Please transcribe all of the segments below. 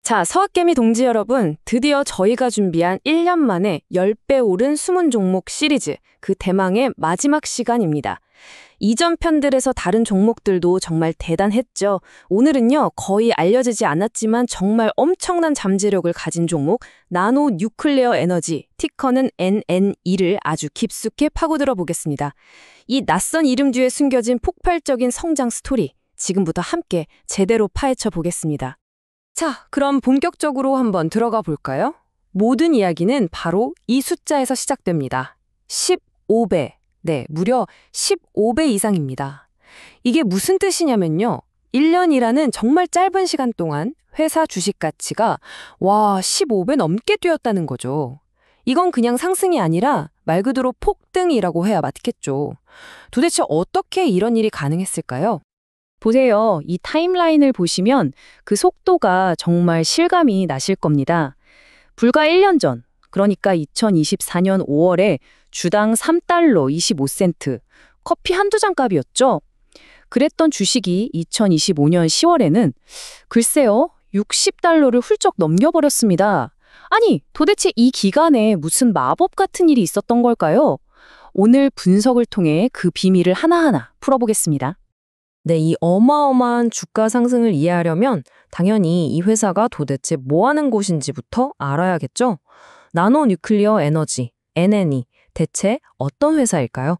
자, 서학개미 동지 여러분, 드디어 저희가 준비한 1년 만에 10배 오른 숨은 종목 시리즈, 그 대망의 마지막 시간입니다. 이전 편들에서 다른 종목들도 정말 대단했죠. 오늘은요, 거의 알려지지 않았지만 정말 엄청난 잠재력을 가진 종목, 나노 뉴클레어 에너지, 티커는 NNE를 아주 깊숙이 파고들어 보겠습니다. 이 낯선 이름 뒤에 숨겨진 폭발적인 성장 스토리, 지금부터 함께 제대로 파헤쳐 보겠습니다. 자, 그럼 본격적으로 한번 들어가 볼까요? 모든 이야기는 바로 이 숫자에서 시작됩니다. 15배. 네, 무려 15배 이상입니다. 이게 무슨 뜻이냐면요. 1년이라는 정말 짧은 시간 동안 회사 주식 가치가 15배 넘게 뛰었다는 거죠. 이건 그냥 상승이 아니라 말 그대로 폭등이라고 해야 맞겠죠. 도대체 어떻게 이런 일이 가능했을까요? 보세요. 이 타임라인을 보시면 그 속도가 정말 실감이 나실 겁니다. 불과 1년 전, 그러니까 2024년 5월에 주당 3달러 25센트, 커피 한두 잔 값이었죠. 그랬던 주식이 2025년 10월에는 글쎄요, 60달러를 훌쩍 넘겨버렸습니다. 아니, 도대체 이 기간에 무슨 마법 같은 일이 있었던 걸까요? 오늘 분석을 통해 그 비밀을 하나하나 풀어보겠습니다. 네, 이 어마어마한 주가 상승을 이해하려면 당연히 이 회사가 도대체 뭐 하는 곳인지부터 알아야겠죠? 나노 뉴클리어 에너지, NNE, 대체 어떤 회사일까요?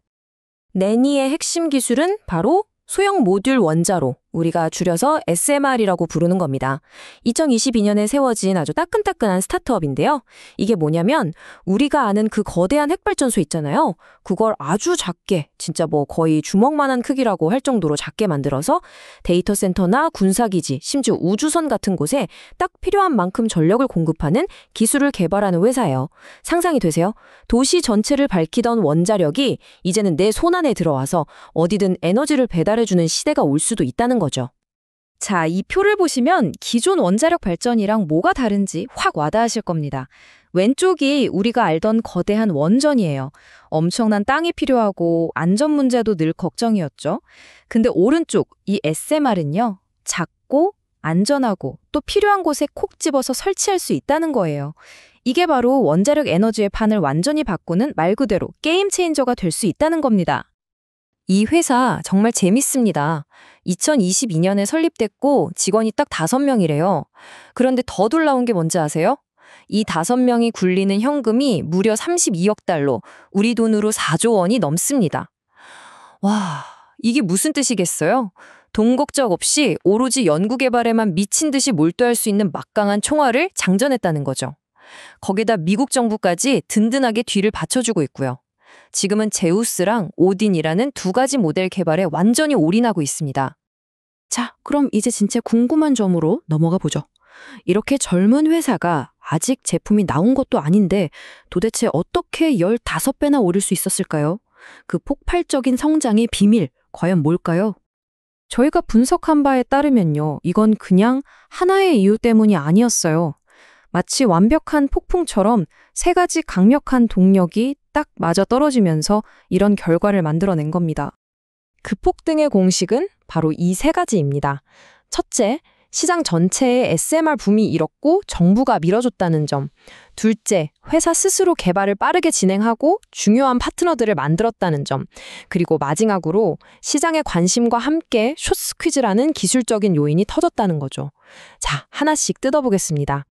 NNE의 핵심 기술은 바로 소형 모듈 원자로, 우리가 줄여서 SMR이라고 부르는 겁니다. 2022년에 세워진 아주 따끈따끈한 스타트업인데요. 이게 뭐냐면 우리가 아는 그 거대한 핵발전소 있잖아요. 그걸 아주 작게, 진짜 거의 주먹만한 크기라고 할 정도로 작게 만들어서 데이터 센터나 군사기지, 심지어 우주선 같은 곳에 딱 필요한 만큼 전력을 공급하는 기술을 개발하는 회사예요. 상상이 되세요? 도시 전체를 밝히던 원자력이 이제는 내 손안에 들어와서 어디든 에너지를 배달해주는 시대가 올 수도 있다는 거죠. 자, 이 표를 보시면 기존 원자력 발전이랑 뭐가 다른지 확 와닿으실 겁니다. 왼쪽이 우리가 알던 거대한 원전이에요. 엄청난 땅이 필요하고 안전 문제도 늘 걱정이었죠. 근데 오른쪽 이 SMR은요. 작고 안전하고 또 필요한 곳에 콕 집어서 설치할 수 있다는 거예요. 이게 바로 원자력 에너지의 판을 완전히 바꾸는 말 그대로 게임 체인저가 될 수 있다는 겁니다. 이 회사 정말 재밌습니다. 2022년에 설립됐고 직원이 딱 5명이래요. 그런데 더 놀라운 게 뭔지 아세요? 이 5명이 굴리는 현금이 무려 32억 달러, 우리 돈으로 4조 원이 넘습니다. 와, 이게 무슨 뜻이겠어요? 돈 걱정 없이 오로지 연구개발에만 미친 듯이 몰두할 수 있는 막강한 총알을 장전했다는 거죠. 거기다 미국 정부까지 든든하게 뒤를 받쳐주고 있고요. 지금은 제우스랑 오딘이라는 2가지 모델 개발에 완전히 올인하고 있습니다. 자, 그럼 이제 진짜 궁금한 점으로 넘어가 보죠. 이렇게 젊은 회사가 아직 제품이 나온 것도 아닌데 도대체 어떻게 15배나 오를 수 있었을까요? 그 폭발적인 성장의 비밀, 과연 뭘까요? 저희가 분석한 바에 따르면요. 이건 그냥 하나의 이유 때문이 아니었어요. 마치 완벽한 폭풍처럼 3가지 강력한 동력이 딱 맞아 떨어지면서 이런 결과를 만들어낸 겁니다. 그 폭등의 공식은 바로 이 3가지입니다. 첫째, 시장 전체에 SMR 붐이 일었고 정부가 밀어줬다는 점. 둘째, 회사 스스로 개발을 빠르게 진행하고 중요한 파트너들을 만들었다는 점. 그리고 마지막으로 시장의 관심과 함께 숏스퀴즈라는 기술적인 요인이 터졌다는 거죠. 자, 하나씩 뜯어보겠습니다.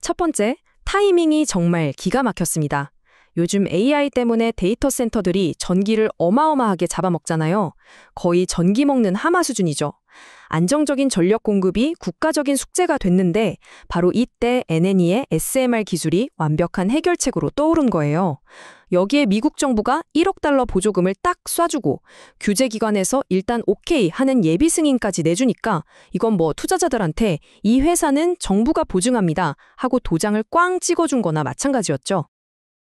첫 번째, 타이밍이 정말 기가 막혔습니다. 요즘 AI 때문에 데이터 센터들이 전기를 어마어마하게 잡아먹잖아요. 거의 전기 먹는 하마 수준이죠. 안정적인 전력 공급이 국가적인 숙제가 됐는데 바로 이때 NNE의 SMR 기술이 완벽한 해결책으로 떠오른 거예요. 여기에 미국 정부가 1억 달러 보조금을 딱 쏴주고 규제기관에서 일단 오케이 하는 예비 승인까지 내주니까 이건 투자자들한테 이 회사는 정부가 보증합니다 하고 도장을 꽝 찍어준 거나 마찬가지였죠.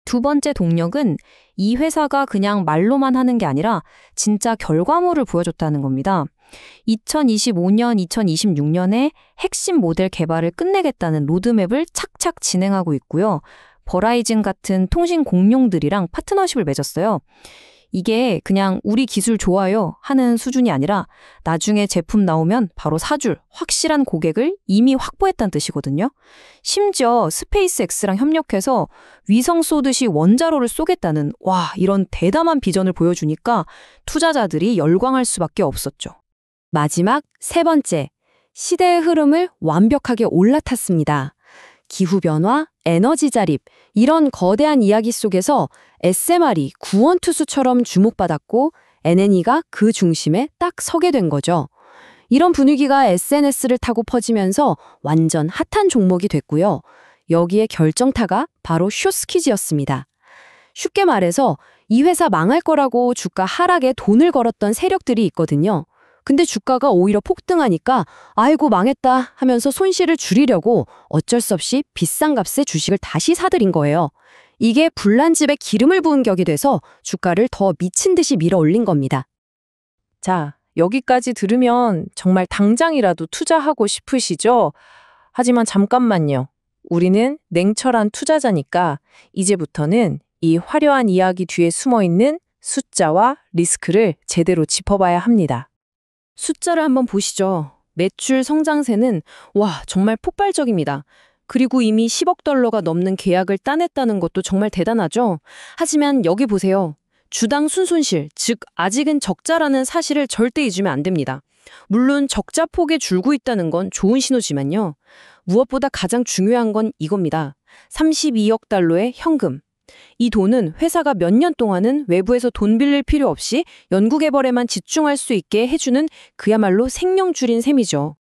두 번째 동력은 이 회사가 그냥 말로만 하는 게 아니라 진짜 결과물을 보여줬다는 겁니다. 2025년, 2026년에 핵심 모델 개발을 끝내겠다는 로드맵을 착착 진행하고 있고요. 버라이즌 같은 통신 공룡들이랑 파트너십을 맺었어요. 이게 그냥 우리 기술 좋아요 하는 수준이 아니라 나중에 제품 나오면 바로 사줄 확실한 고객을 이미 확보했다는 뜻이거든요. 심지어 스페이스X랑 협력해서 위성 쏘듯이 원자로를 쏘겠다는 이런 대담한 비전을 보여주니까 투자자들이 열광할 수밖에 없었죠. 마지막 세 번째, 시대의 흐름을 완벽하게 올라탔습니다. 기후변화, 에너지 자립, 이런 거대한 이야기 속에서 SMR이 구원투수처럼 주목받았고 NNE가 그 중심에 딱 서게 된 거죠. 이런 분위기가 SNS를 타고 퍼지면서 완전 핫한 종목이 됐고요. 여기에 결정타가 바로 슈스키즈였습니다. 쉽게 말해서 이 회사 망할 거라고 주가 하락에 돈을 걸었던 세력들이 있거든요. 근데 주가가 오히려 폭등하니까 아이고 망했다 하면서 손실을 줄이려고 어쩔 수 없이 비싼 값에 주식을 다시 사들인 거예요. 이게 불난 집에 기름을 부은 격이 돼서 주가를 더 미친 듯이 밀어 올린 겁니다. 자, 여기까지 들으면 정말 당장이라도 투자하고 싶으시죠? 하지만 잠깐만요. 우리는 냉철한 투자자니까 이제부터는 이 화려한 이야기 뒤에 숨어있는 숫자와 리스크를 제대로 짚어봐야 합니다. 숫자를 한번 보시죠. 매출 성장세는 정말 폭발적입니다. 그리고 이미 10억 달러가 넘는 계약을 따냈다는 것도 정말 대단하죠. 하지만 여기 보세요. 주당 순손실, 즉 아직은 적자라는 사실을 절대 잊으면 안 됩니다. 물론 적자 폭이 줄고 있다는 건 좋은 신호지만요. 무엇보다 가장 중요한 건 이겁니다. 32억 달러의 현금. 이 돈은 회사가 몇 년 동안은 외부에서 돈 빌릴 필요 없이 연구개발에만 집중할 수 있게 해주는 그야말로 생명줄인 셈이죠.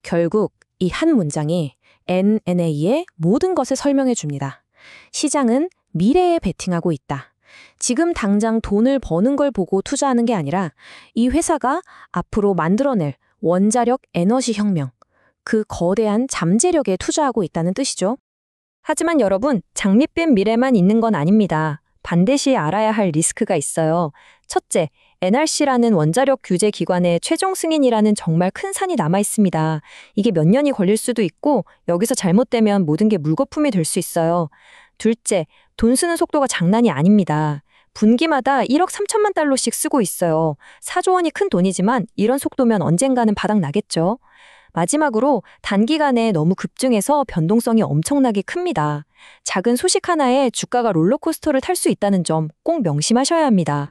결국 이 한 문장이 NNA의 모든 것을 설명해 줍니다. 시장은 미래에 베팅하고 있다. 지금 당장 돈을 버는 걸 보고 투자하는 게 아니라 이 회사가 앞으로 만들어낼 원자력 에너지 혁명, 그 거대한 잠재력에 투자하고 있다는 뜻이죠. 하지만 여러분, 장밋빛 미래만 있는 건 아닙니다. 반드시 알아야 할 리스크가 있어요. 첫째, NRC라는 원자력 규제 기관의 최종 승인이라는 정말 큰 산이 남아 있습니다. 이게 몇 년이 걸릴 수도 있고 여기서 잘못되면 모든 게 물거품이 될 수 있어요. 둘째, 돈 쓰는 속도가 장난이 아닙니다. 분기마다 1억 3천만 달러씩 쓰고 있어요. 4조 원이 큰 돈이지만 이런 속도면 언젠가는 바닥 나겠죠. 마지막으로 단기간에 너무 급증해서 변동성이 엄청나게 큽니다. 작은 소식 하나에 주가가 롤러코스터를 탈 수 있다는 점 꼭 명심하셔야 합니다.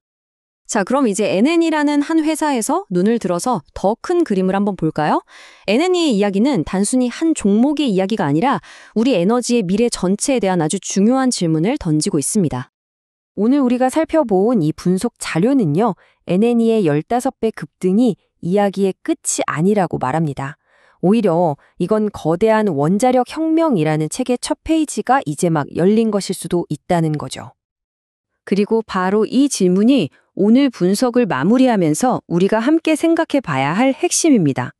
자, 그럼 이제 NNE라는 한 회사에서 눈을 들어서 더 큰 그림을 한번 볼까요? NNE의 이야기는 단순히 한 종목의 이야기가 아니라 우리 에너지의 미래 전체에 대한 아주 중요한 질문을 던지고 있습니다. 오늘 우리가 살펴본 이 분석 자료는요, NNE의 15배 급등이 이야기의 끝이 아니라고 말합니다. 오히려 이건 거대한 원자력 혁명이라는 책의 첫 페이지가 이제 막 열린 것일 수도 있다는 거죠. 그리고 바로 이 질문이 오늘 분석을 마무리하면서 우리가 함께 생각해 봐야 할 핵심입니다.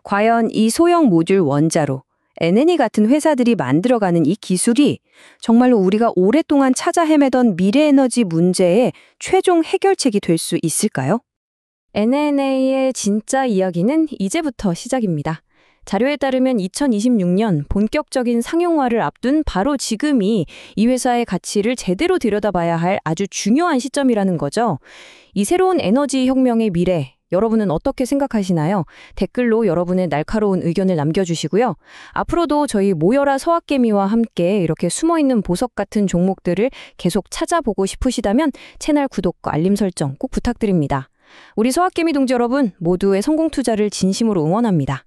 과연 이 소형 모듈 원자로, NNE 같은 회사들이 만들어가는 이 기술이 정말로 우리가 오랫동안 찾아 헤매던 미래 에너지 문제의 최종 해결책이 될 수 있을까요? NNA의 진짜 이야기는 이제부터 시작입니다. 자료에 따르면 2026년 본격적인 상용화를 앞둔 바로 지금이 이 회사의 가치를 제대로 들여다봐야 할 아주 중요한 시점이라는 거죠. 이 새로운 에너지 혁명의 미래, 여러분은 어떻게 생각하시나요? 댓글로 여러분의 날카로운 의견을 남겨주시고요. 앞으로도 저희 모여라 서학개미와 함께 이렇게 숨어있는 보석 같은 종목들을 계속 찾아보고 싶으시다면 채널 구독과 알림 설정 꼭 부탁드립니다. 우리 서학개미 동지 여러분 모두의 성공 투자를 진심으로 응원합니다.